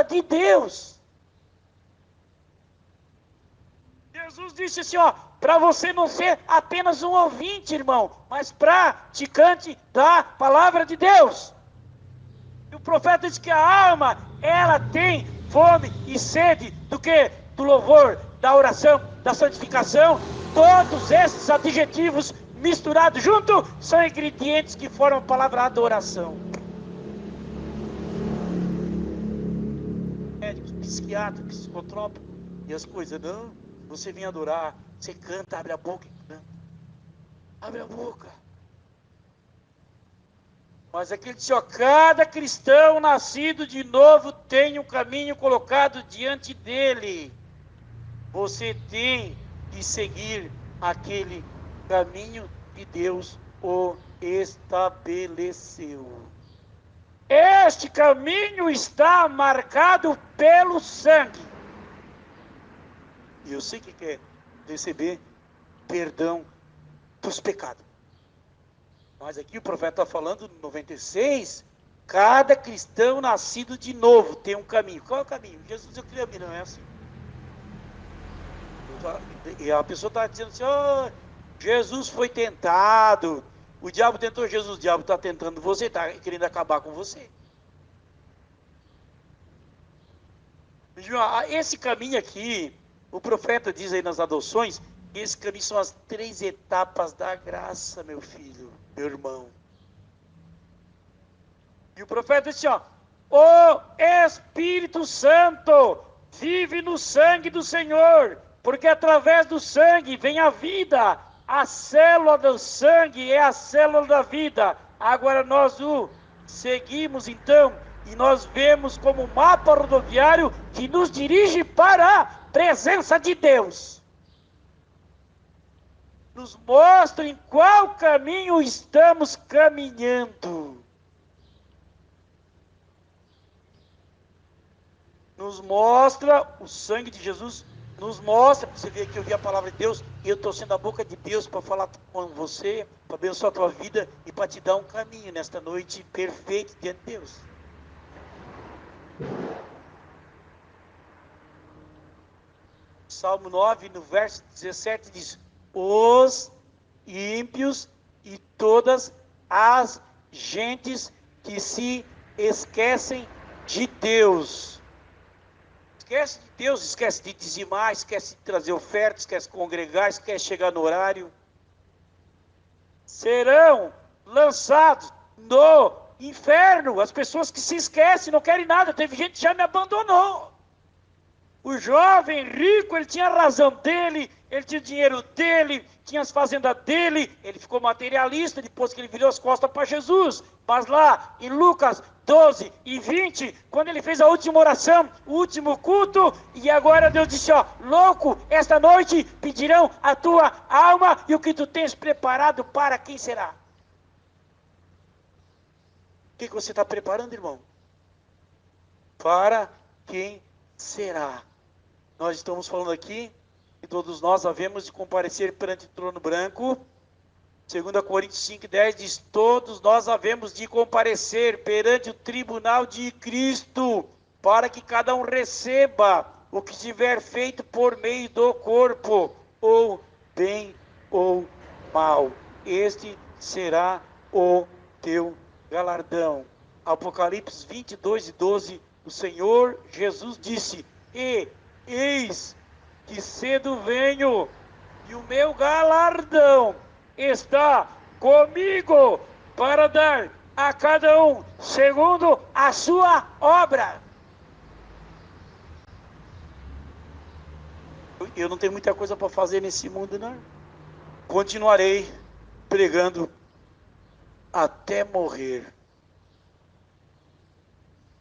de Deus. Jesus disse assim, ó, para você não ser apenas um ouvinte, irmão, mas praticante da palavra de Deus. E o profeta diz que a alma, ela tem fome e sede do que? Do louvor, da oração, da santificação. Todos esses adjetivos misturados junto são ingredientes que formam a palavra adoração. Médicos, psiquiatra, psicotrópico e as coisas, não. Você vem adorar, você canta, abre a boca e canta. Abre a boca. Mas aquele disse, ó, cada cristão nascido de novo tem um caminho colocado diante dele. Você tem que seguir aquele caminho que Deus o estabeleceu. Este caminho está marcado pelo sangue. E eu sei que quer receber perdão dos pecados. Mas aqui o profeta está falando, no 96, cada cristão nascido de novo tem um caminho. Qual é o caminho? Jesus, eu creio, não é assim. E a pessoa está dizendo assim, oh, Jesus foi tentado, o diabo tentou Jesus, o diabo está tentando você, está querendo acabar com você. Esse caminho aqui, o profeta diz aí nas adoções, que esse caminho são as 3 etapas da graça, meu filho, meu irmão. E o profeta disse, ó, o Espírito Santo vive no sangue do Senhor, porque através do sangue vem a vida. A célula do sangue é a célula da vida. Agora nós o seguimos então, e nós vemos como um mapa rodoviário que nos dirige para a presença de Deus. Nos mostra em qual caminho estamos caminhando. Nos mostra o sangue de Jesus, nos mostra, você vê que eu vi a palavra de Deus, e eu estou sendo a boca de Deus para falar com você, para abençoar a tua vida e para te dar um caminho nesta noite perfeito diante de Deus. Salmo 9, no verso 17 diz, os ímpios e todas as gentes que se esquecem de Deus. Esquece de Deus, esquece de dizimar, esquece de trazer oferta, esquece de congregar, esquece de chegar no horário. Serão lançados no inferno. As pessoas que se esquecem, não querem nada. Teve gente que já me abandonou. O jovem rico, ele tinha a razão dele, ele tinha o dinheiro dele, tinha as fazendas dele, ele ficou materialista depois que ele virou as costas para Jesus. Mas lá em Lucas 12 e 20, quando ele fez a última oração, o último culto, e agora Deus disse, ó, louco, esta noite pedirão a tua alma, e o que tu tens preparado para quem será? O que você está preparando, irmão? Para quem será? Nós estamos falando aqui que todos nós havemos de comparecer perante o trono branco. 2 Coríntios 5:10 diz, todos nós havemos de comparecer perante o tribunal de Cristo, para que cada um receba o que tiver feito por meio do corpo, ou bem ou mal. Estes será o teu galardão. Apocalipse 22:12, o Senhor Jesus disse: e eis que cedo venho, e o meu galardão está comigo, para dar a cada um segundo a sua obra. Eu não tenho muita coisa para fazer nesse mundo, não. Continuarei pregando até morrer.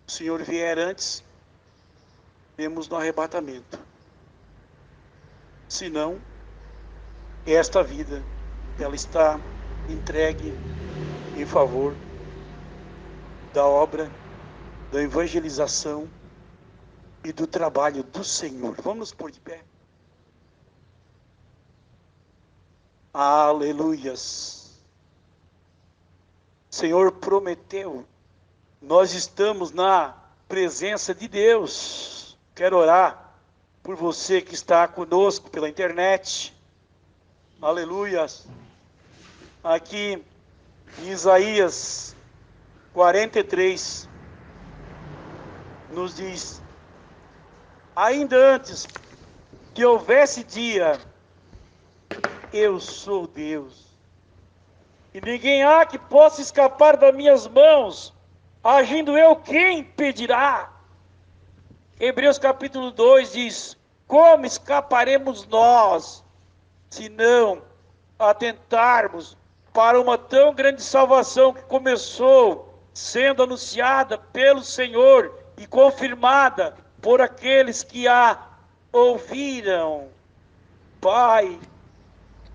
O Senhor vier antes, temos no arrebatamento. Se não, esta vida, ela está entregue em favor da obra, da evangelização e do trabalho do Senhor. Vamos nos pôr de pé. Aleluias. O Senhor prometeu. Nós estamos na presença de Deus. Quero orar por você que está conosco pela internet. Aleluias. Aqui em Isaías 43 nos diz: ainda antes que houvesse dia, eu sou Deus, e ninguém há que possa escapar das minhas mãos. Agindo eu, quem impedirá? Hebreus capítulo 2 diz: como escaparemos nós, se não atentarmos para uma tão grande salvação que começou sendo anunciada pelo Senhor e confirmada por aqueles que a ouviram. Pai,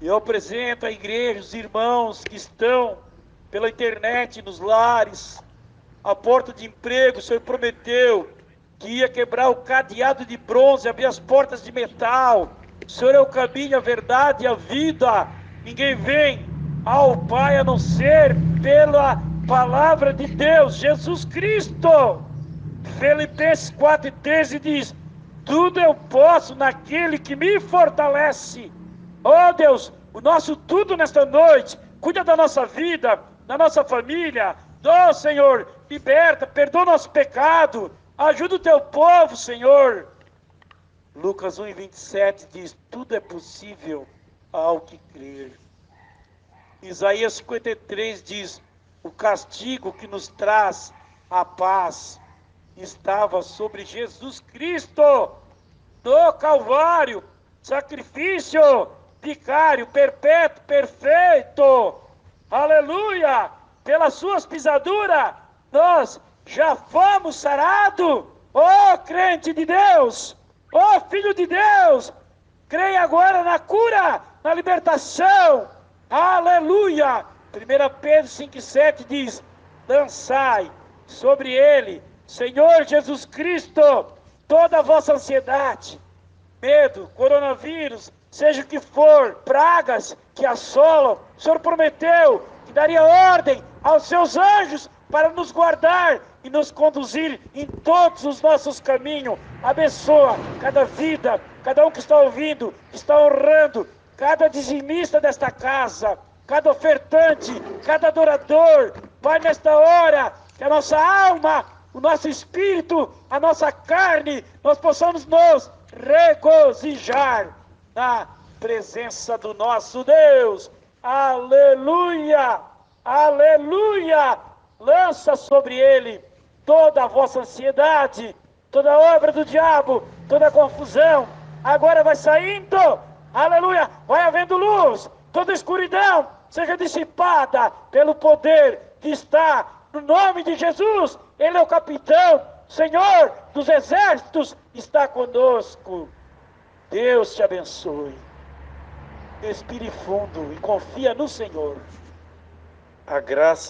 eu apresento à igreja os irmãos que estão pela internet, nos lares, a porta de emprego. O Senhor prometeu que ia quebrar o cadeado de bronze, abrir as portas de metal. O Senhor é o caminho, a verdade e a vida. Ninguém vem ao Pai a não ser pela palavra de Deus, Jesus Cristo. Filipenses 4:13 diz: tudo eu posso naquele que me fortalece. Oh Deus, o nosso tudo nesta noite, cuida da nossa vida, da nossa família. Oh Senhor, liberta, perdoa nosso pecado, ajuda o teu povo, Senhor. Lucas 1:27 diz: tudo é possível ao que crer. Isaías 53 diz: o castigo que nos traz a paz estava sobre Jesus Cristo no Calvário, sacrifício vicário, perpétuo, perfeito. Aleluia! Pelas suas pisaduras nós já fomos sarados. Oh crente de Deus, oh filho de Deus, creia agora na cura, na libertação. Aleluia! 1 Pedro 5:7 diz: lançai sobre ele, Senhor Jesus Cristo, toda a vossa ansiedade, medo, coronavírus, seja o que for, pragas que assolam. O Senhor prometeu que daria ordem aos seus anjos para nos guardar e nos conduzir em todos os nossos caminhos. Abençoa cada vida, cada um que está ouvindo, que está honrando, cada dizimista desta casa, cada ofertante, cada adorador. Pai, nesta hora, que a nossa alma, o nosso espírito, a nossa carne, nós possamos nos regozijar na presença do nosso Deus. Aleluia, aleluia. Lança sobre ele toda a vossa ansiedade, toda a obra do diabo, toda a confusão. Agora vai saindo, aleluia, vai havendo luz. Toda escuridão seja dissipada pelo poder que está no nome de Jesus. Ele é o capitão, Senhor dos exércitos, está conosco. Deus te abençoe. Respire fundo e confia no Senhor. A graça